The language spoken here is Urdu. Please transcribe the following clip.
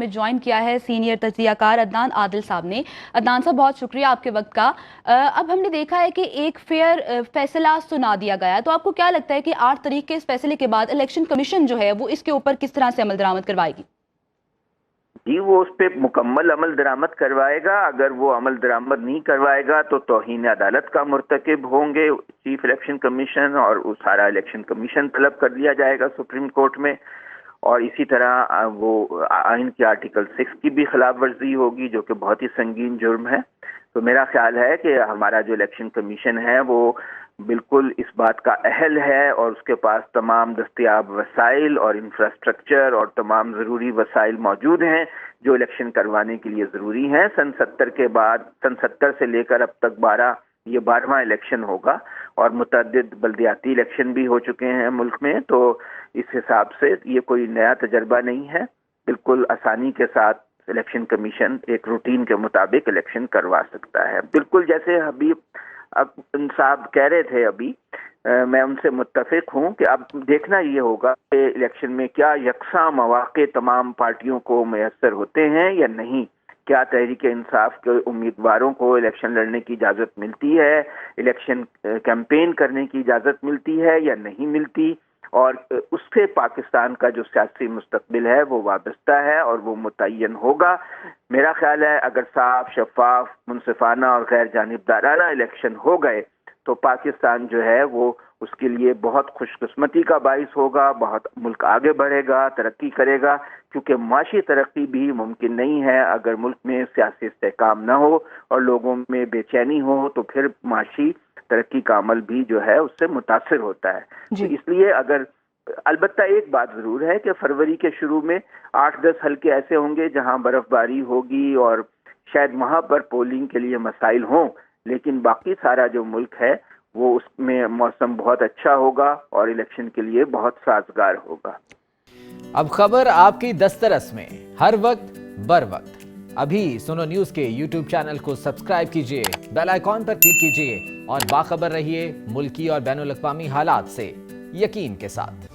ہمیں جوائن کیا ہے سینئر تجزیہ کار عدنان عادل صاحب نے. عدنان صاحب بہت شکریہ آپ کے وقت کا. اب ہم نے دیکھا ہے کہ ایک فیئر فیصلہ سنا دیا گیا ہے، تو آپ کو کیا لگتا ہے کہ 8 تاریخ کے اس فیصلے کے بعد الیکشن کمیشن جو ہے وہ اس کے اوپر کس طرح سے عمل درآمد کروائے گی؟ جی وہ اس پہ مکمل عمل درآمد کروائے گا. اگر وہ عمل درآمد نہیں کروائے گا تو توہین عدالت کا مرتکب ہوں گے چیف الیکشن کمیشن، اور وہ سارا الیکشن کمیشن طلب کر لیا جائے گا سپریم کورٹ میں. اور اسی طرح وہ آئین کے آرٹیکل 6 کی بھی خلاف ورزی ہوگی، جو کہ بہت ہی سنگین جرم ہے. تو میرا خیال ہے کہ ہمارا جو الیکشن کمیشن ہے وہ بالکل اس بات کا اہل ہے، اور اس کے پاس تمام دستیاب وسائل اور انفراسٹرکچر اور تمام ضروری وسائل موجود ہیں جو الیکشن کروانے کے لیے ضروری ہیں. سن 70 کے بعد، سن 70 سے لے کر اب تک یہ 12واں الیکشن ہوگا، اور متعدد بلدیاتی الیکشن بھی ہو چکے ہیں ملک میں. تو اس حساب سے یہ کوئی نیا تجربہ نہیں ہے. بالکل آسانی کے ساتھ الیکشن کمیشن ایک روٹین کے مطابق الیکشن کروا سکتا ہے. بالکل جیسے حبیب صاحب کہہ رہے تھے ابھی، میں ان سے متفق ہوں کہ اب دیکھنا یہ ہوگا کہ الیکشن میں کیا یکساں مواقع تمام پارٹیوں کو میسر ہوتے ہیں یا نہیں. کیا تحریک انصاف کے امیدواروں کو الیکشن لڑنے کی اجازت ملتی ہے، الیکشن کیمپین کرنے کی اجازت ملتی ہے یا نہیں ملتی، اور اس سے پاکستان کا جو سیاسی مستقبل ہے وہ وابستہ ہے اور وہ متعین ہوگا. میرا خیال ہے اگر صاف، شفاف، منصفانہ اور غیر جانبدارانہ الیکشن ہو گئے تو پاکستان جو ہے وہ اس کے لیے بہت خوش قسمتی کا باعث ہوگا. بہت ملک آگے بڑھے گا، ترقی کرے گا، کیونکہ معاشی ترقی بھی ممکن نہیں ہے اگر ملک میں سیاسی استحکام نہ ہو اور لوگوں میں بے چینی ہو، تو پھر معاشی ترقی کا عمل بھی جو ہے اس سے متاثر ہوتا ہے. جی. اس لیے البتہ ایک بات ضرور ہے کہ فروری کے شروع میں 8-10 حلقے ایسے ہوں گے جہاں برف باری ہوگی اور شاید وہاں پر پولنگ کے لیے مسائل ہوں، لیکن باقی سارا جو ملک ہے وہ اس میں موسم بہت اچھا ہوگا اور الیکشن کے لیے بہت سازگار ہوگا. اب خبر آپ کی دسترس میں، ہر وقت بر وقت. ابھی سنو نیوز کے یوٹیوب چینل کو سبسکرائب کیجئے، بیل آئیکن پر کلک کیجئے اور باخبر رہیے ملکی اور بین الاقوامی حالات سے یقین کے ساتھ.